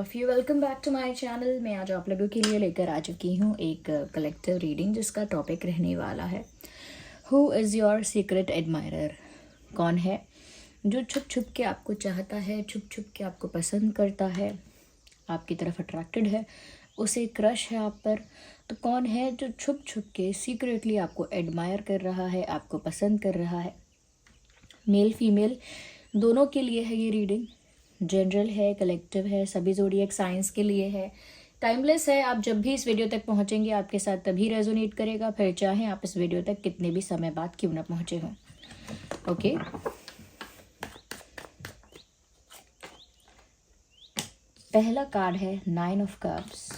Of you, welcome back to my channel. मैं आज आप लोगों के लिए लेकर आ चुकी हूँ एक कलेक्टिव रीडिंग जिसका टॉपिक रहने वाला है who is your secret admirer. कौन है जो छुप छुप के आपको चाहता है, छुप छुप के आपको पसंद करता है, आपकी तरफ अट्रैक्टेड है, उसे क्रश है आप पर। तो कौन है जो छुप छुप के सीक्रेटली आपको एडमायर कर रहा है, आपको पसंद कर रहा है। मेल फीमेल दोनों के लिए है ये रीडिंग। जनरल है, कलेक्टिव है, सभी ज़ोडिएक साइंस के लिए है, टाइमलेस है। आप जब भी इस वीडियो तक पहुंचेंगे आपके साथ तभी रेजोनेट करेगा, फिर चाहे आप इस वीडियो तक कितने भी समय बाद क्यों ना पहुंचे हों। ओके, पहला कार्ड है 9 ऑफ कप्स।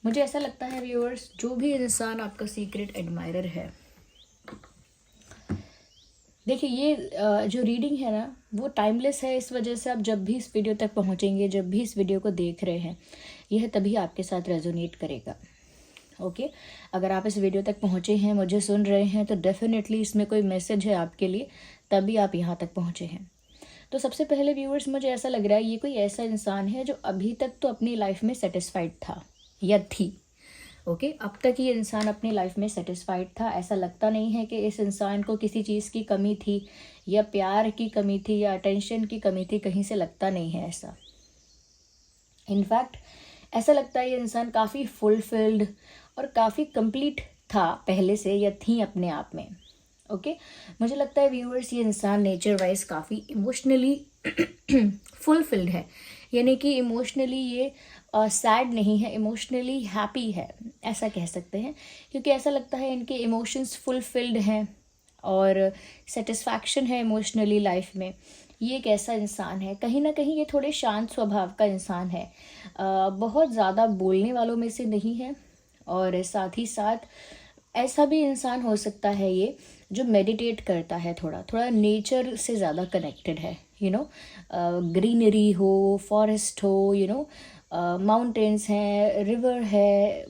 मुझे ऐसा लगता है व्यूअर्स, जो भी इंसान आपका सीक्रेट एडमायरर है, देखिए ये जो रीडिंग है ना वो टाइमलेस है। इस वजह से आप जब भी इस वीडियो तक पहुंचेंगे, जब भी इस वीडियो को देख रहे हैं, यह तभी आपके साथ रेजोनेट करेगा। ओके, अगर आप इस वीडियो तक पहुंचे हैं, मुझे सुन रहे हैं, तो डेफिनेटली इसमें कोई मैसेज है आपके लिए, तभी आप यहाँ तक पहुँचे हैं। तो सबसे पहले व्यूअर्स, मुझे ऐसा लग रहा है ये कोई ऐसा इंसान है जो अभी तक तो अपनी लाइफ में सेटिस्फाइड था या थी। ओके, अब तक ये इंसान अपनी लाइफ में सेटिस्फाइड था। ऐसा लगता नहीं है कि इस इंसान को किसी चीज़ की कमी थी, या प्यार की कमी थी, या अटेंशन की कमी थी। कहीं से लगता नहीं है ऐसा। इनफैक्ट ऐसा लगता है ये इंसान काफ़ी फुलफिल्ड और काफ़ी कंप्लीट था पहले से, या थी अपने आप में। ओके, मुझे लगता है व्यूअर्स ये इंसान नेचर वाइज काफ़ी इमोशनली फुलफिल्ड है, यानी कि इमोशनली ये सैड नहीं है, इमोशनली हैप्पी है, ऐसा कह सकते हैं। क्योंकि ऐसा लगता है इनके इमोशंस फुलफिल्ड हैं और सेटिस्फैक्शन है इमोशनली लाइफ में। ये एक ऐसा इंसान है, कहीं ना कहीं ये थोड़े शांत स्वभाव का इंसान है, बहुत ज़्यादा बोलने वालों में से नहीं है। और साथ ही साथ ऐसा भी इंसान हो सकता है ये जो मेडिटेट करता है, थोड़ा थोड़ा नेचर से ज़्यादा कनेक्टेड है। ग्रीनरी हो, फॉरेस्ट हो, माउंटेन्स हैं, रिवर है,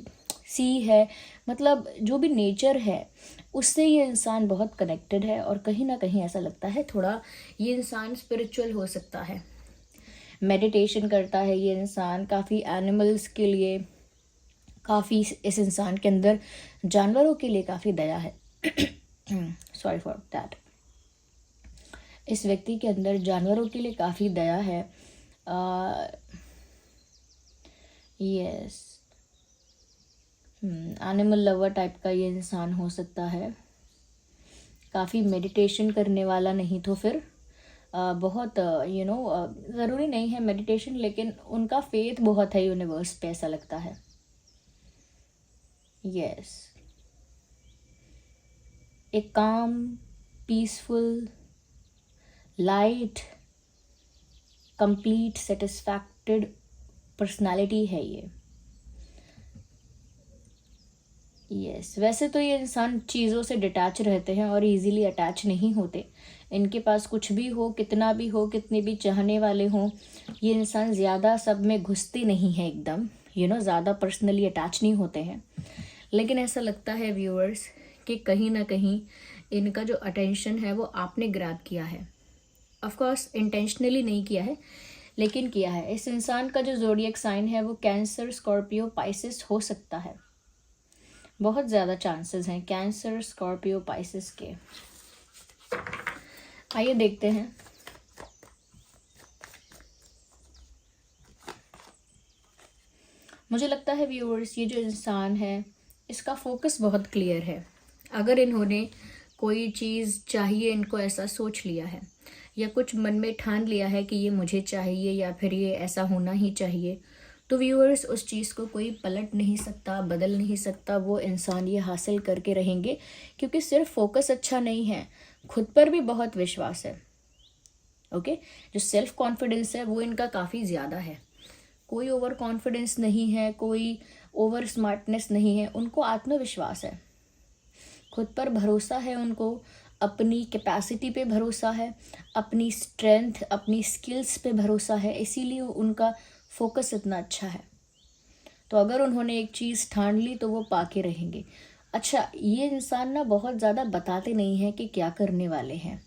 सी है, मतलब जो भी नेचर है उससे ये इंसान बहुत कनेक्टेड है। और कहीं ना कहीं ऐसा लगता है थोड़ा ये इंसान स्पिरिचुअल हो सकता है, मेडिटेशन करता है ये इंसान, काफ़ी एनिमल्स के लिए, काफ़ी इस इंसान के अंदर जानवरों के लिए काफ़ी दया है। Sorry for that. इस व्यक्ति के अंदर जानवरों के लिए काफ़ी दया है। यस, एनिमल लवर टाइप का ये इंसान हो सकता है। काफ़ी मेडिटेशन करने वाला नहीं तो फिर बहुत ज़रूरी नहीं है मेडिटेशन, लेकिन उनका फेथ बहुत है यूनिवर्स पे, ऐसा लगता है। यस, एक काम, पीसफुल, लाइट, कंप्लीट, सेटिस्फैक्टेड पर्सनालिटी है ये। यस, वैसे तो ये इंसान चीज़ों से डिटैच रहते हैं और इजीली अटैच नहीं होते। इनके पास कुछ भी हो, कितना भी हो, कितने भी चाहने वाले हों, ये इंसान ज़्यादा सब में घुसते नहीं हैं एकदम, ज़्यादा पर्सनली अटैच नहीं होते हैं। लेकिन ऐसा लगता है व्यूअर्स कि कहीं ना कहीं इनका जो अटेंशन है वो आपने ग्रैब किया है। ऑफ कोर्स इंटेंशनली नहीं किया है, लेकिन किया है। इस इंसान का जो ज़ोडिएक साइन है वो कैंसर, स्कॉर्पियो, पाइसिस हो सकता है। बहुत ज़्यादा चांसेस हैं कैंसर, स्कॉर्पियो, पाइसिस के। आइए देखते हैं। मुझे लगता है व्यूअर्स ये जो इंसान है इसका फोकस बहुत क्लियर है। अगर इन्होंने कोई चीज़ चाहिए, इनको ऐसा सोच लिया है या कुछ मन में ठान लिया है कि ये मुझे चाहिए या फिर ये ऐसा होना ही चाहिए, तो व्यूअर्स उस चीज़ को कोई पलट नहीं सकता, बदल नहीं सकता। वो इंसान ये हासिल करके रहेंगे, क्योंकि सिर्फ फोकस अच्छा नहीं है, खुद पर भी बहुत विश्वास है। ओके, जो सेल्फ कॉन्फिडेंस है वो इनका काफ़ी ज़्यादा है। कोई ओवर कॉन्फिडेंस नहीं है, कोई ओवर स्मार्टनेस नहीं है, उनको आत्मविश्वास है, खुद पर भरोसा है, उनको अपनी कैपेसिटी पे भरोसा है, अपनी स्ट्रेंथ, अपनी स्किल्स पे भरोसा है, इसीलिए उनका फोकस इतना अच्छा है। तो अगर उन्होंने एक चीज़ ठान ली तो वो पाके रहेंगे। अच्छा, ये इंसान ना बहुत ज़्यादा बताते नहीं हैं कि क्या करने वाले हैं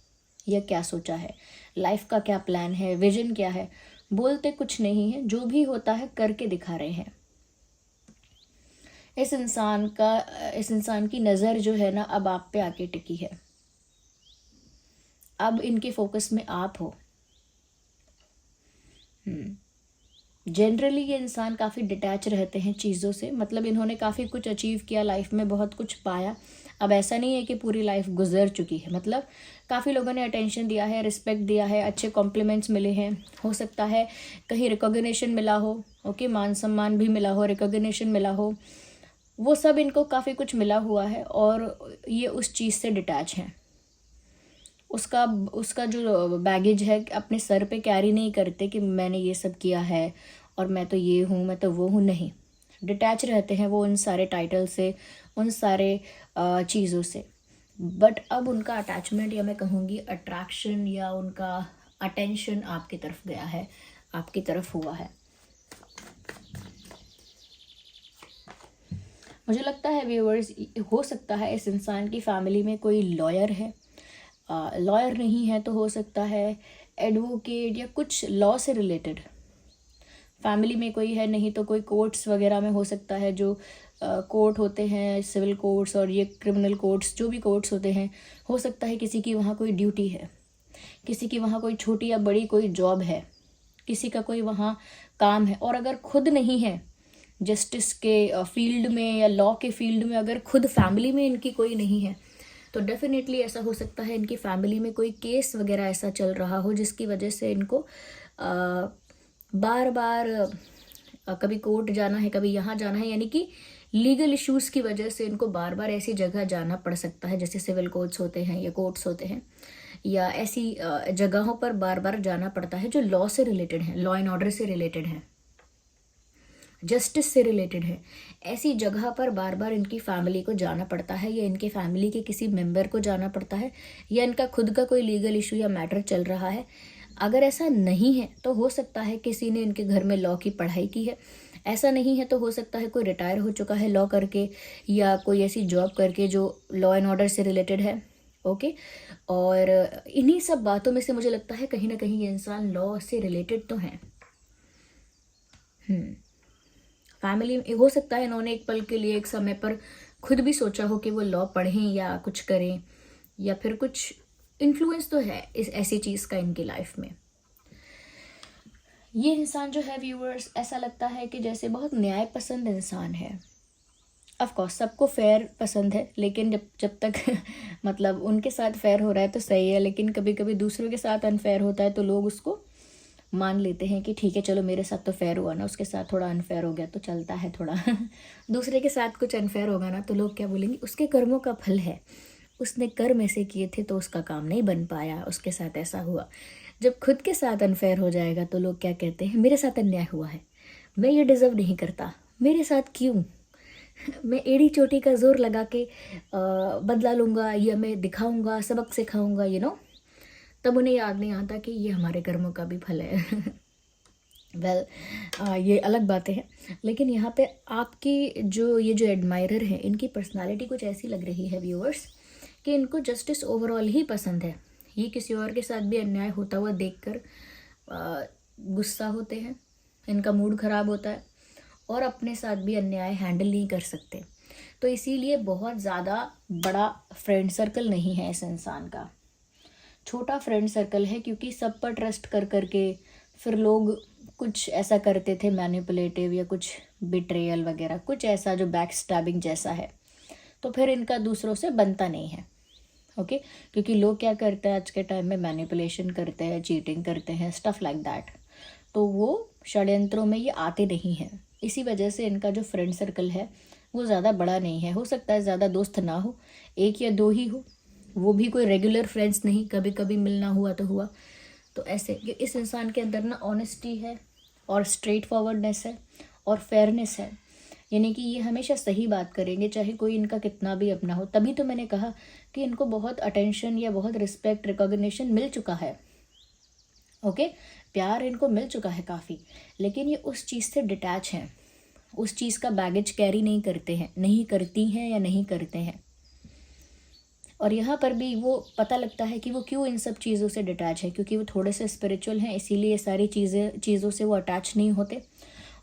या क्या सोचा है, लाइफ का क्या प्लान है, विजन क्या है। बोलते कुछ नहीं है, जो भी होता है करके दिखा रहे हैं। इस इंसान की नज़र जो है ना अब आप पे आके टिकी है। अब इनके फोकस में आप हो। जनरली ये इंसान काफ़ी डिटैच रहते हैं चीज़ों से, मतलब इन्होंने काफ़ी कुछ अचीव किया लाइफ में, बहुत कुछ पाया। अब ऐसा नहीं है कि पूरी लाइफ गुजर चुकी है, मतलब काफ़ी लोगों ने अटेंशन दिया है, रिस्पेक्ट दिया है, अच्छे कॉम्प्लीमेंट्स मिले हैं, हो सकता है कहीं रिकॉग्निशन मिला हो, ओके, मान सम्मान भी मिला हो, रिकॉग्निशन मिला हो, वो सब इनको काफ़ी कुछ मिला हुआ है और ये उस चीज़ से डिटैच हैं। उसका उसका जो बैगेज है अपने सर पे कैरी नहीं करते कि मैंने ये सब किया है और मैं तो ये हूँ, मैं तो वो हूँ, नहीं। डिटैच रहते हैं वो उन सारे टाइटल से, उन सारे चीज़ों से। बट अब उनका अटैचमेंट, या मैं कहूँगी अट्रैक्शन, या उनका अटेंशन आपकी तरफ गया है, आपकी तरफ हुआ है। मुझे लगता है व्यूअर्स, हो सकता है इस इंसान की फैमिली में कोई लॉयर है, लॉयर नहीं है तो हो सकता है एडवोकेट या कुछ लॉ से रिलेटेड फैमिली में कोई है, नहीं तो कोई कोर्ट्स वगैरह में हो सकता है, जो कोर्ट होते हैं, सिविल कोर्ट्स और ये क्रिमिनल कोर्ट्स, जो भी कोर्ट्स होते हैं, हो सकता है किसी की वहाँ कोई ड्यूटी है, किसी की वहाँ कोई छोटी या बड़ी कोई जॉब है, किसी का कोई वहाँ काम है। और अगर खुद नहीं है जस्टिस के फील्ड में या लॉ के फील्ड में, अगर खुद फैमिली में इनकी कोई नहीं है, तो डेफिनेटली ऐसा हो सकता है इनकी फैमिली में कोई केस वगैरह ऐसा चल रहा हो जिसकी वजह से इनको बार बार कभी कोर्ट जाना है, कभी यहाँ जाना है, यानी कि लीगल इश्यूज़ की वजह से इनको बार बार ऐसी जगह जाना पड़ सकता है, जैसे सिविल कोर्ट्स होते हैं या कोर्ट्स होते हैं, या ऐसी जगहों पर बार बार जाना पड़ता है जो लॉ से रिलेटेड है, लॉ एंड ऑर्डर से रिलेटेड है, जस्टिस से रिलेटेड है। ऐसी जगह पर बार बार इनकी फैमिली को जाना पड़ता है, या इनके फैमिली के किसी मेंबर को जाना पड़ता है, या इनका खुद का कोई लीगल इशू या मैटर चल रहा है। अगर ऐसा नहीं है तो हो सकता है किसी ने इनके घर में लॉ की पढ़ाई की है, ऐसा नहीं है तो हो सकता है कोई रिटायर हो चुका है लॉ करके, या कोई ऐसी जॉब करके जो लॉ एंड ऑर्डर से रिलेटेड है, ओके। और इन्हीं सब बातों में से मुझे लगता है कहीं ना कहीं ये इंसान लॉ से रिलेटेड तो है। फैमिली में हो सकता है इन्होंने एक पल के लिए, एक समय पर खुद भी सोचा हो कि वो लॉ पढ़ें या कुछ करें, या फिर कुछ इन्फ्लुएंस तो है इस ऐसी चीज़ का इनकी लाइफ में। ये इंसान जो है व्यूअर्स, ऐसा लगता है कि जैसे बहुत न्याय पसंद इंसान है। ऑफ कोर्स सबको फेयर पसंद है, लेकिन जब तक मतलब उनके साथ फेयर हो रहा है तो सही है, लेकिन कभी कभी दूसरों के साथ अनफेयर होता है तो लोग उसको मान लेते हैं कि ठीक है चलो मेरे साथ तो फेयर हुआ ना, उसके साथ थोड़ा अनफेयर हो गया तो चलता है थोड़ा दूसरे के साथ कुछ अनफेयर होगा ना तो लोग क्या बोलेंगे, उसके कर्मों का फल है, उसने कर्म ऐसे किए थे तो उसका काम नहीं बन पाया, उसके साथ ऐसा हुआ। जब खुद के साथ अनफेयर हो जाएगा तो लोग क्या कहते हैं, मेरे साथ अन्याय हुआ है, मैं ये डिज़र्व नहीं करता, मेरे साथ क्यों, मैं एड़ी चोटी का जोर लगा के बदला लूँगा, या मैं दिखाऊंगा, सबक सिखाऊंगा, तब उन्हें याद नहीं आता कि ये हमारे कर्मों का भी फल है वेल ये अलग बातें हैं, लेकिन यहाँ पे आपकी जो एडमायरर हैं, इनकी पर्सनालिटी कुछ ऐसी लग रही है व्यूअर्स कि इनको जस्टिस ओवरऑल ही पसंद है। ये किसी और के साथ भी अन्याय होता हुआ देखकर गुस्सा होते हैं, इनका मूड ख़राब होता है, और अपने साथ भी अन्याय हैंडल नहीं कर सकते। तो इसीलिए बहुत ज़्यादा बड़ा फ्रेंड सर्कल नहीं है इस इंसान का, छोटा फ्रेंड सर्कल है, क्योंकि सब पर ट्रस्ट कर करके फिर लोग कुछ ऐसा करते थे मैनिपुलेटिव, या कुछ बिट्रेयल वगैरह, कुछ ऐसा जो बैक स्टैबिंग जैसा है, तो फिर इनका दूसरों से बनता नहीं है, ओके। क्योंकि लोग क्या करते हैं आज के टाइम में, मैनिपुलेशन करते हैं, चीटिंग करते हैं, स्टफ लाइक दैट, तो वो षड्यंत्रों में ये आते नहीं हैं। इसी वजह से इनका जो फ्रेंड सर्कल है वो ज़्यादा बड़ा नहीं है। हो सकता है ज़्यादा दोस्त ना हो, एक या दो ही हो, वो भी कोई रेगुलर फ्रेंड्स नहीं, कभी कभी मिलना हुआ तो हुआ। तो ऐसे कि इस इंसान के अंदर ना ऑनेस्टी है, और स्ट्रेट फॉरवर्डनेस है, और फेयरनेस है, यानी कि ये हमेशा सही बात करेंगे चाहे कोई इनका कितना भी अपना हो। तभी तो मैंने कहा कि इनको बहुत अटेंशन या बहुत रिस्पेक्ट, रिकॉग्निशन मिल चुका है, ओके, प्यार इनको मिल चुका है काफ़ी, लेकिन ये उस चीज़ से डिटैच हैं, उस चीज़ का बैगेज कैरी नहीं करते हैं, नहीं करती हैं या नहीं करते हैं। और यहाँ पर भी वो पता लगता है कि वो क्यों इन सब चीज़ों से डिटैच है, क्योंकि वो थोड़े से स्पिरिचुअल हैं, इसीलिए ये सारी चीज़ों से वो अटैच नहीं होते।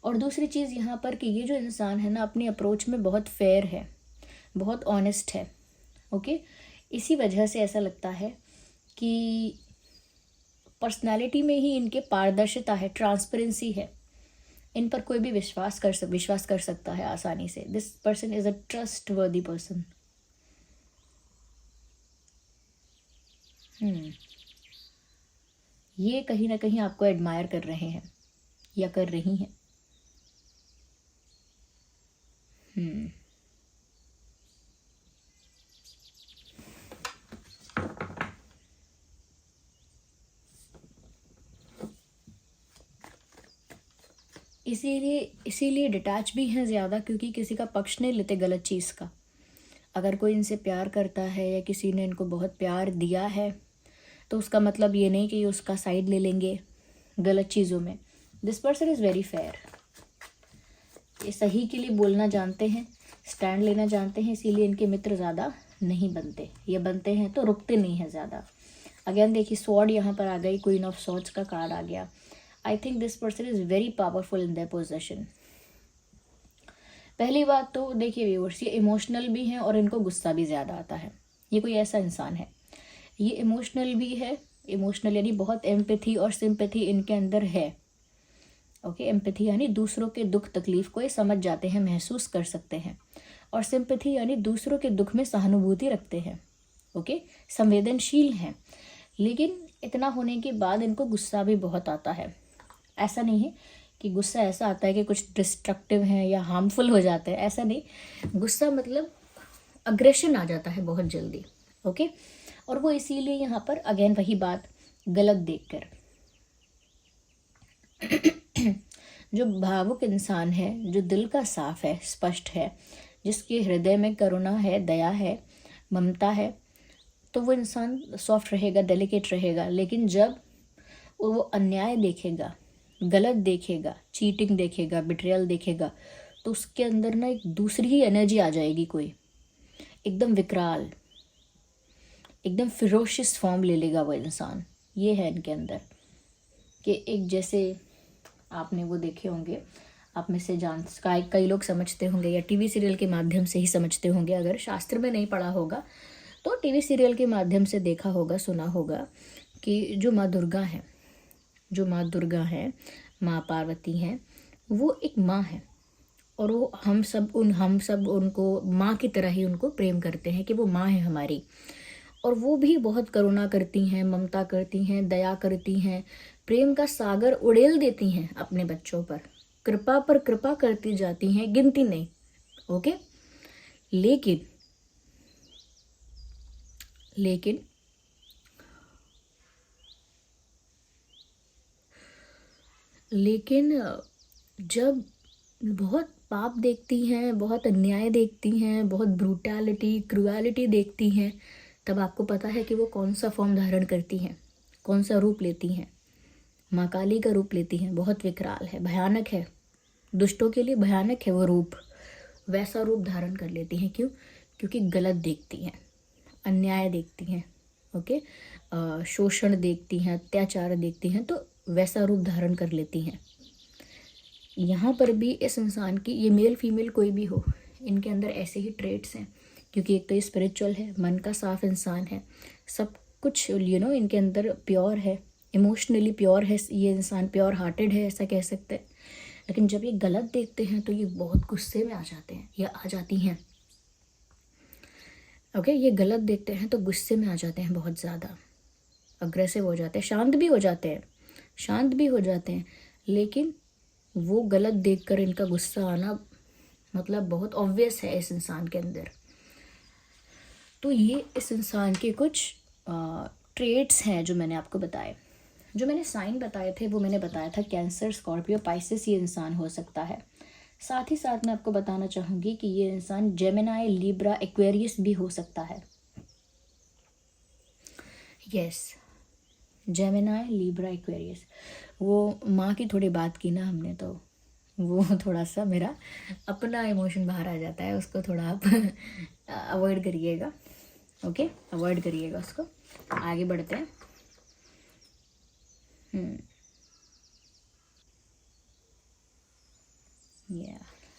और दूसरी चीज़ यहाँ पर कि ये जो इंसान है ना, अपनी अप्रोच में बहुत फेयर है, बहुत ऑनेस्ट है। ओके, इसी वजह से ऐसा लगता है कि पर्सनालिटी में ही इनके पारदर्शिता है, ट्रांसपेरेंसी है। इन पर कोई भी विश्वास कर सकता है आसानी से। This person is a trust वर्दी पर्सन। ये कहीं ना कहीं आपको एडमायर कर रहे हैं या कर रही हैं। इसीलिए डिटैच भी हैं ज़्यादा, क्योंकि किसी का पक्ष नहीं लेते गलत चीज़ का। अगर कोई इनसे प्यार करता है या किसी ने इनको बहुत प्यार दिया है, तो उसका मतलब ये नहीं कि ये उसका साइड ले लेंगे गलत चीज़ों में। This person is very fair. ये सही के लिए बोलना जानते हैं, स्टैंड लेना जानते हैं, इसीलिए इनके मित्र ज़्यादा नहीं बनते। ये बनते हैं तो रुकते नहीं हैं ज़्यादा। अगेन देखिए, स्वॉर्ड यहाँ पर आ गई, क्वीन ऑफ स्वॉर्ड्स का कार्ड आ गया। I think this person is very powerful in their possession. पहली बात तो देखिए व्यूअर्स, ये इमोशनल भी हैं और इनको गुस्सा भी ज़्यादा आता है। ये कोई ऐसा इंसान है, ये इमोशनल भी है। इमोशनल यानी बहुत एम्पैथी और सिंपैथी इनके अंदर है। ओके, एम्पैथी यानी दूसरों के दुख तकलीफ को ये समझ जाते हैं, महसूस कर सकते हैं। और सिंपैथी यानी दूसरों के दुख में सहानुभूति रखते हैं। ओके, संवेदनशील हैं। लेकिन इतना होने के बाद इनको गुस्सा भी बहुत आता है। ऐसा नहीं है कि गुस्सा ऐसा आता है कि कुछ डिस्ट्रक्टिव है या हार्मफुल हो जाते हैं, ऐसा नहीं। गुस्सा मतलब अग्रेशन आ जाता है बहुत जल्दी। ओके, और वो इसीलिए यहाँ पर अगेन वही बात, गलत देखकर। जो भावुक इंसान है, जो दिल का साफ है, स्पष्ट है, जिसके हृदय में करुणा है, दया है, ममता है, तो वो इंसान सॉफ्ट रहेगा, डेलिकेट रहेगा। लेकिन जब वो अन्याय देखेगा, गलत देखेगा, चीटिंग देखेगा, बिट्रियल देखेगा, तो उसके अंदर ना एक दूसरी ही एनर्जी आ जाएगी, कोई एकदम विकराल, एकदम फिरोशियस फॉर्म ले लेगा वो इंसान। ये है इनके अंदर कि एक जैसे आपने वो देखे होंगे, आप में से कई लोग समझते होंगे या टीवी सीरियल के माध्यम से ही समझते होंगे, अगर शास्त्र में नहीं पढ़ा होगा तो टीवी सीरियल के माध्यम से देखा होगा, सुना होगा कि जो माँ दुर्गा है, माँ पार्वती हैं, वो एक माँ है। और वो हम सब उनको माँ की तरह ही उनको प्रेम करते हैं कि वो माँ है हमारी। और वो भी बहुत करुणा करती हैं, ममता करती हैं, दया करती हैं, प्रेम का सागर उड़ेल देती हैं अपने बच्चों पर, कृपा पर कृपा करती जाती हैं, गिनती नहीं। ओके, लेकिन जब बहुत पाप देखती हैं, बहुत अन्याय देखती हैं, बहुत ब्रूटैलिटी, क्रूएलिटी देखती हैं, तब आपको पता है कि वो कौन सा फॉर्म धारण करती हैं, कौन सा रूप लेती हैं। माँ काली का रूप लेती हैं। बहुत विकराल है, भयानक है, दुष्टों के लिए भयानक है वो रूप। वैसा रूप धारण कर लेती हैं। क्यों? क्योंकि गलत देखती हैं, अन्याय देखती हैं, ओके, शोषण देखती हैं, अत्याचार देखती हैं, तो वैसा रूप धारण कर लेती हैं। यहाँ पर भी इस इंसान की, ये मेल फीमेल कोई भी हो, इनके अंदर ऐसे ही ट्रेट्स हैं। क्योंकि एक तो ये स्पिरिचुअल है, मन का साफ इंसान है, सब कुछ इनके अंदर प्योर है, इमोशनली प्योर है ये इंसान, प्योर हार्टेड है ऐसा कह सकते हैं। लेकिन जब ये गलत देखते हैं तो ये बहुत गुस्से में आ जाते हैं या आ जाती हैं। ओके, ये गलत देखते हैं तो गुस्से में आ जाते हैं, बहुत ज़्यादा अग्रेसिव हो जाते हैं, शांत भी हो जाते हैं। लेकिन वो गलत देखकर इनका गुस्सा आना मतलब बहुत ऑब्वियस है इस इंसान के अंदर। तो ये इस इंसान के कुछ ट्रेट्स हैं जो मैंने आपको बताए। जो मैंने साइन बताए थे वो मैंने बताया था कैंसर, स्कॉर्पियो, पाइसेस ये इंसान हो सकता है। साथ ही साथ मैं आपको बताना चाहूँगी कि ये इंसान जेमिनाई, लिब्रा, एक्वेरियस भी हो सकता है। Yes, Gemini, Libra, Aquarius. वो माँ की थोड़ी बात की ना हमने, तो वो थोड़ा सा मेरा अपना इमोशन बाहर आ जाता है, उसको थोड़ा आप अवॉइड करिएगा। ओके, अवॉइड करिएगा उसको। आगे बढ़ते हैं।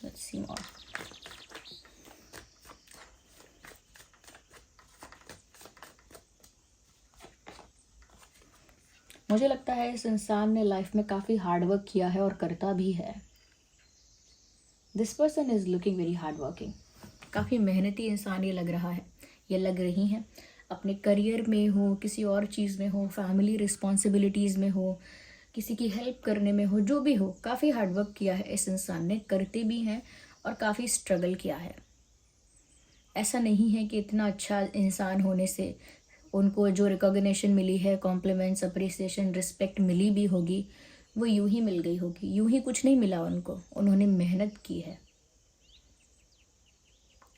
लेट्स सी मोर। मुझे लगता है इस इंसान ने लाइफ में काफ़ी हार्ड वर्क किया है और करता भी है। This person is looking very hard working. काफ़ी मेहनती इंसान ये लग रहा है, ये लग रही हैं। अपने करियर में हो, किसी और चीज़ में हो, फैमिली रिस्पॉन्सिबिलिटीज़ में हो, किसी की हेल्प करने में हो, जो भी हो, काफ़ी हार्ड वर्क किया है इस इंसान ने, करते भी हैं और काफ़ी स्ट्रगल किया है। ऐसा नहीं है कि इतना अच्छा इंसान होने से उनको जो रिकॉग्निशन मिली है, कॉम्प्लीमेंट्स, अप्रिसिएशन, रिस्पेक्ट मिली भी होगी, वो यूं ही मिल गई होगी। यूं ही कुछ नहीं मिला उनको, उन्होंने मेहनत की है,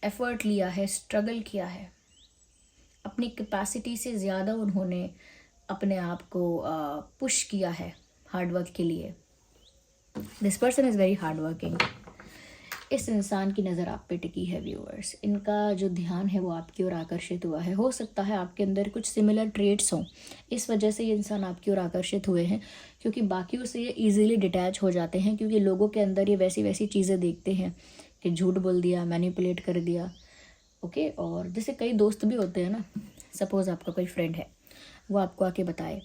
एफर्ट लिया है, स्ट्रगल किया है। अपनी कैपेसिटी से ज़्यादा उन्होंने अपने आप को पुश किया है हार्डवर्क के लिए। This person is very hard working. इस इंसान की नज़र आप पे टिकी है व्यूअर्स। इनका जो ध्यान है वो आपकी ओर आकर्षित हुआ है। हो सकता है आपके अंदर कुछ सिमिलर ट्रेट्स हों, इस वजह से ये इंसान आपकी ओर आकर्षित हुए हैं, क्योंकि बाकियों से ये ईजिली डिटैच हो जाते हैं, क्योंकि लोगों के अंदर ये वैसी वैसी चीज़ें देखते हैं कि झूठ बोल दिया, मैनिपुलेट कर दिया। ओके, और जैसे कई दोस्त भी होते हैं ना, सपोज़ आपका कोई फ्रेंड है, वो आपको आके बताए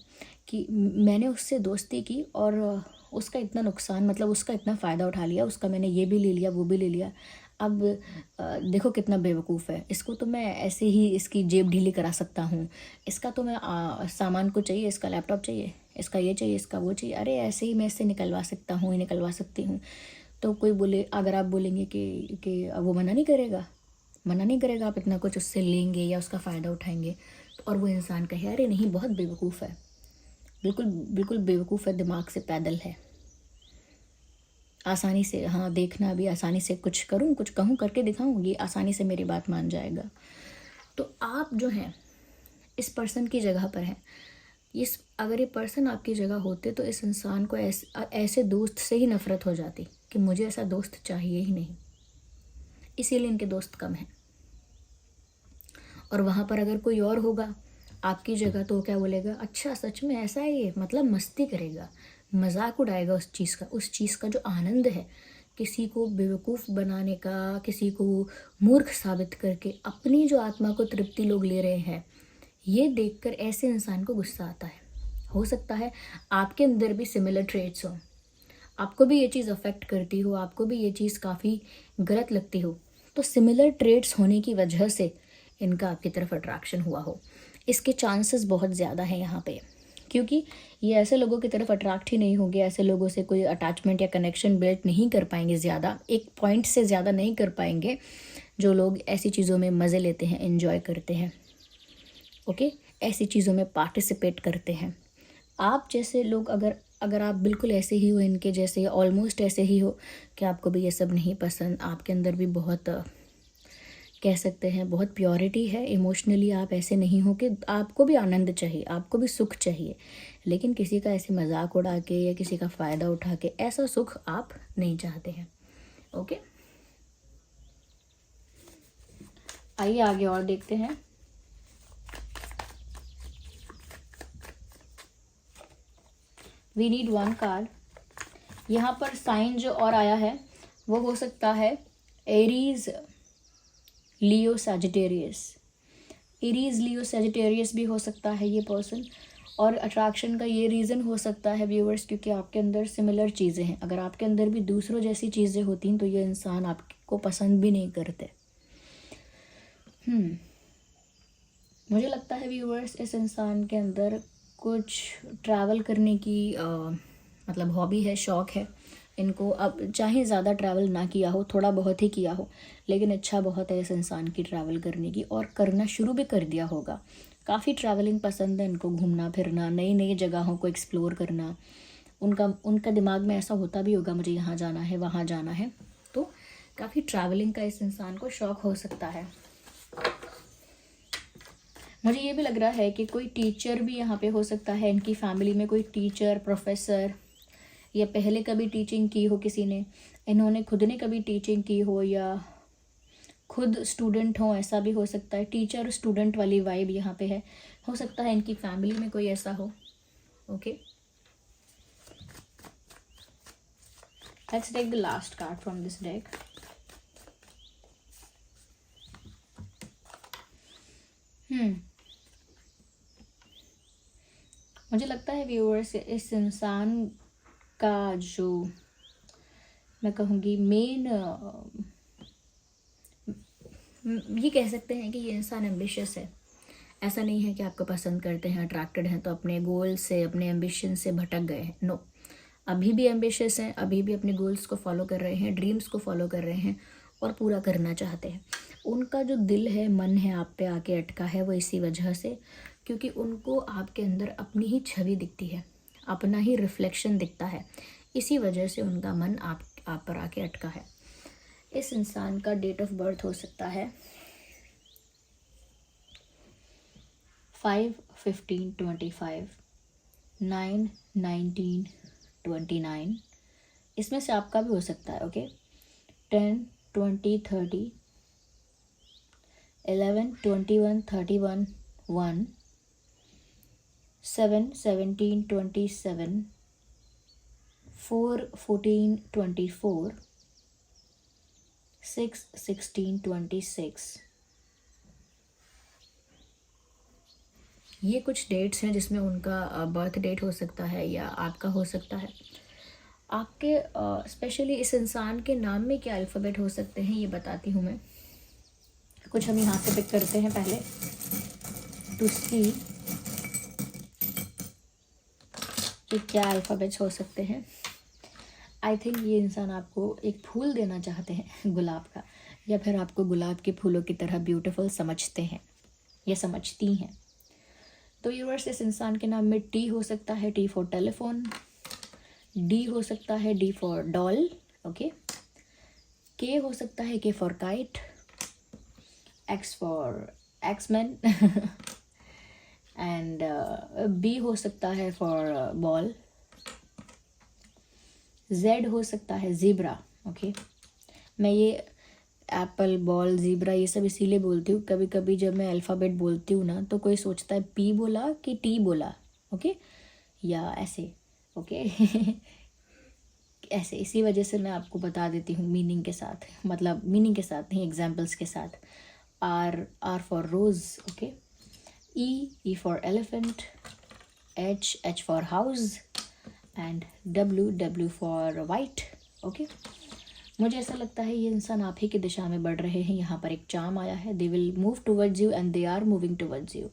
कि मैंने उससे दोस्ती की और उसका इतना नुकसान, मतलब उसका इतना फ़ायदा उठा लिया, उसका मैंने ये भी ले लिया, वो भी ले लिया, अब देखो कितना बेवकूफ़ है, इसको तो मैं ऐसे ही इसकी जेब ढीली करा सकता हूँ, इसका तो मैं सामान को चाहिए, इसका लैपटॉप चाहिए, इसका ये चाहिए, इसका वो चाहिए, अरे ऐसे ही मैं इससे निकलवा सकता हूँ, निकलवा सकती हूँ। तो कोई बोले, अगर आप बोलेंगे कि वो मना नहीं करेगा, मना नहीं करेगा, आप इतना कुछ उससे लेंगे या उसका फ़ायदा उठाएंगे, और वो इंसान कहे अरे नहीं, बहुत बेवकूफ़ है, बिल्कुल बिल्कुल बेवकूफ़ है, दिमाग से पैदल है, आसानी से, हाँ देखना भी आसानी से, कुछ करूँ, कुछ कहूँ, करके दिखाऊँ, ये आसानी से मेरी बात मान जाएगा। तो आप जो हैं इस पर्सन की जगह पर हैं। अगर ये पर्सन आपकी जगह होते तो इस इंसान को ऐसे दोस्त से ही नफ़रत हो जाती कि मुझे ऐसा दोस्त चाहिए ही नहीं, इसीलिए इनके दोस्त कम हैं। और वहाँ पर अगर कोई और होगा आपकी जगह तो क्या बोलेगा, अच्छा सच में ऐसा है ये, मतलब मस्ती करेगा, मजाक उड़ाएगा उस चीज़ का जो आनंद है, किसी को बेवकूफ़ बनाने का, किसी को मूर्ख साबित करके अपनी जो आत्मा को तृप्ति लोग ले रहे हैं, ये देखकर ऐसे इंसान को गुस्सा आता है। हो सकता है आपके अंदर भी सिमिलर ट्रेट्स हो, आपको भी ये चीज़ अफेक्ट करती हो, आपको भी ये चीज़ काफ़ी गलत लगती हो, तो सिमिलर ट्रेट्स होने की वजह से इनका आपकी तरफ अट्रैक्शन हुआ हो, इसके चांसेस बहुत ज़्यादा हैं यहाँ पे, क्योंकि ये ऐसे लोगों की तरफ अट्रैक्ट ही नहीं होंगे, ऐसे लोगों से कोई अटैचमेंट या कनेक्शन बिल्ड नहीं कर पाएंगे, ज़्यादा एक पॉइंट से ज़्यादा नहीं कर पाएंगे, जो लोग ऐसी चीज़ों में मज़े लेते हैं, एंजॉय करते हैं, ओके, ऐसी चीज़ों में पार्टिसिपेट करते हैं। आप जैसे लोग अगर आप बिल्कुल ऐसे ही हो, इनके जैसे, ऑलमोस्ट ऐसे ही हो कि आपको भी ये सब नहीं पसंद, आपके अंदर भी बहुत कह सकते हैं बहुत प्योरिटी है, इमोशनली आप ऐसे नहीं हो कि आपको भी आनंद चाहिए, आपको भी सुख चाहिए, लेकिन किसी का ऐसे मजाक उड़ा के या किसी का फ़ायदा उठा के ऐसा सुख आप नहीं चाहते हैं। ओके, आइए आगे और देखते हैं। We need one card. यहाँ पर साइन जो और आया है वो हो सकता है एरीज, लियो, सैजिटेरियस। एरीज, लियो, सैजिटेरियस भी हो सकता है ये पर्सन, और अट्रैक्शन का ये रीज़न हो सकता है व्यूअर्स, क्योंकि आपके अंदर सिमिलर चीज़ें हैं। अगर आपके अंदर भी दूसरों जैसी चीज़ें होती तो ये इंसान आपको पसंद भी नहीं करते। मुझे लगता है व्यूअर्स इस इंसान के अंदर कुछ ट्रैवल करने की मतलब हॉबी है, शौक़ है इनको। अब चाहे ज़्यादा ट्रैवल ना किया हो, थोड़ा बहुत ही किया हो, लेकिन इच्छा बहुत है इस इंसान की ट्रैवल करने की, और करना शुरू भी कर दिया होगा। काफ़ी ट्रैवलिंग पसंद है इनको, घूमना फिरना, नई नई जगहों को एक्सप्लोर करना। उनका दिमाग में ऐसा होता भी होगा मुझे यहाँ जाना है, वहाँ जाना है, तो काफ़ी ट्रैवलिंग का इस इंसान को शौक़ हो सकता है। मुझे ये भी लग रहा है कि कोई टीचर भी यहाँ पे हो सकता है, इनकी फैमिली में कोई टीचर, प्रोफेसर, या पहले कभी टीचिंग की हो किसी ने, इन्होंने खुद ने कभी टीचिंग की हो, या खुद स्टूडेंट हो, ऐसा भी हो सकता है। टीचर स्टूडेंट वाली वाइब यहाँ पे है। हो सकता है इनकी फैमिली में कोई ऐसा हो। Okay, let's take the last card from this deck. मुझे लगता है व्यूअर्स, इस इंसान का जो मैं कहूँगी मेन, ये कह सकते हैं कि ये इंसान एम्बिशियस है। ऐसा नहीं है कि आपको पसंद करते हैं, अट्रैक्टेड हैं तो अपने गोल से, अपने एम्बिशन से भटक गए हैं। नो, अभी भी एम्बिशियस हैं, अभी भी अपने गोल्स को फॉलो कर रहे हैं, ड्रीम्स को फॉलो कर रहे हैं और पूरा करना चाहते हैं। उनका जो दिल है, मन है, आप पे आके अटका है, वो इसी वजह से, क्योंकि उनको आपके अंदर अपनी ही छवि दिखती है, अपना ही रिफ्लेक्शन दिखता है। इसी वजह से उनका मन आप पर आके अटका है। इस इंसान का डेट ऑफ बर्थ हो सकता है 5/15/25, 9/19/29। इसमें से आपका भी हो सकता है। ओके, 10/20/30, 11/21/31, 1, 7/17/27, 4/14/24, 6/16/26। ये कुछ डेट्स हैं जिसमें उनका बर्थ डेट हो सकता है या आपका हो सकता है। आपके स्पेशली इस इंसान के नाम में क्या अल्फ़ाबेट हो सकते हैं, ये बताती हूँ मैं। कुछ हम यहाँ से पिक करते हैं पहले, टू सी कि क्या अल्फ़ाबेट्स हो सकते हैं। आई थिंक ये इंसान आपको एक फूल देना चाहते हैं, गुलाब का, या फिर आपको गुलाब के फूलों की तरह ब्यूटीफुल समझते हैं या समझती हैं। तो व्यूअर्स, इस इंसान के नाम में टी हो सकता है, टी फॉर टेलीफोन, डी हो सकता है, डी फॉर डॉल, ओके, के हो सकता है, K for kite, X for Xman and B हो सकता है फॉर बॉल, जेड हो सकता है ज़ीब्रा। ओके, मैं ये एप्पल, बॉल, ज़ीब्रा ये सब इसीलिए बोलती हूँ। कभी कभी जब मैं अल्फ़ाबेट बोलती हूँ ना, तो कोई सोचता है पी बोला कि टी बोला, ओके, या ऐसे, ओके ऐसे। इसी वजह से मैं आपको बता देती हूँ मीनिंग के साथ, मतलब मीनिंग के साथ नहीं, एग्जाम्पल्स के साथ। R for rose, okay, E for elephant, H for house and W for white. Okay, मुझे ऐसा लगता है ये इंसान आप ही की दिशा में बढ़ रहे हैं। यहाँ पर एक चार्म आया है, they will move towards you and they are moving towards you.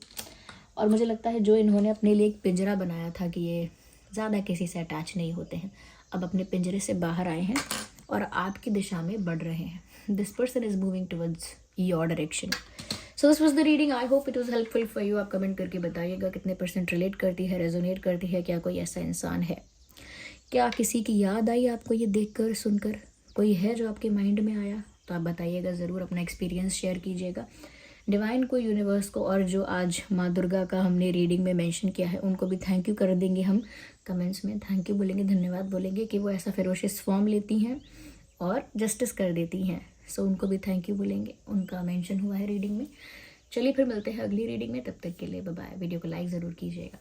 और मुझे लगता है जो इन्होंने अपने लिए एक पिंजरा बनाया था कि ये ज़्यादा किसी से अटैच नहीं होते हैं, अब अपने पिंजरे से बाहर आए हैं और आपकी दिशा में बढ़ रहे हैं। This person is moving towards your direction. So this was the reading. I hope it was helpful for you. आप कमेंट करके बताइएगा कितने % रिलेट करती है, रेजोनेट करती है। क्या कोई ऐसा इंसान है, क्या किसी की याद आई आपको ये देखकर, सुनकर? कोई है जो आपके माइंड में आया तो आप बताइएगा ज़रूर, अपना एक्सपीरियंस शेयर कीजिएगा डिवाइन को, यूनिवर्स को। और जो आज माँ दुर्गा का हमने रीडिंग में मेंशन किया है, उनको भी थैंक यू कर देंगे हम कमेंट्स में। थैंक यू बोलेंगे, धन्यवाद बोलेंगे कि वो ऐसा फेरोशियस फॉर्म लेती हैं और जस्टिस कर देती हैं। सो उनको भी थैंक यू बोलेंगे, उनका मेंशन हुआ है रीडिंग में। चलिए फिर मिलते हैं अगली रीडिंग में, तब तक के लिए बाय बाय। वीडियो को लाइक ज़रूर कीजिएगा।